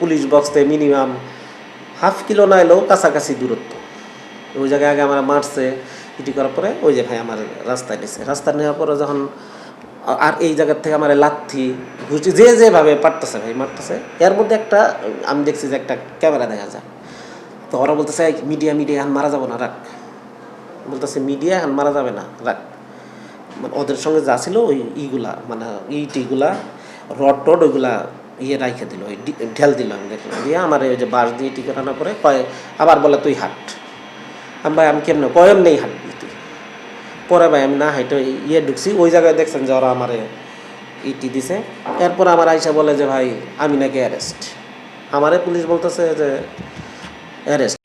Police box থেকে minimum half kilo না এলেও কাছাকাছি দূরত্ব। ওই জায়গায় আগে আমার মারছে, ইটি করার পরে ওই যে ভাই আমার রাস্তায় নিয়েছে। রাস্তায় নেওয়ার পরে যখন আর এই জায়গার থেকে আমার লাথি ঘুষি যেভাবে পারতেছে ভাই মারতেছে। এর মধ্যে একটা আমি দেখছি যে একটা ক্যামেরা দেখা যায়। তো ওরা বলতেছে মিডিয়া এখন মারা যাবো না, রাখ। বলতেছে মিডিয়া এখন মারা যাবে না, রাখ। মানে ওদের সঙ্গে যা ছিল ওই ইগুলা মানে ইটিগুলা রড ওইগুলা রাইখে দিল, ওই ঢেল দিল। আমি দেখলাম দিয়ে আমার ওই যে বাঁশ দিয়ে টি করানোর পরে আবার বলে তুই হাঁট। ভাই আমি কেমন কয়েম নেই হাঁটবি তুই। পরে ভাই আমি না হাইটে ঢুকছি। ওই জায়গায় দেখছেন যে ওরা আমার ইটি দিছে। এরপর আমার আইসা বলে যে ভাই আমি নাকি অ্যারেস্ট। আমারে পুলিশ বলতেছে যে অ্যারেস্ট।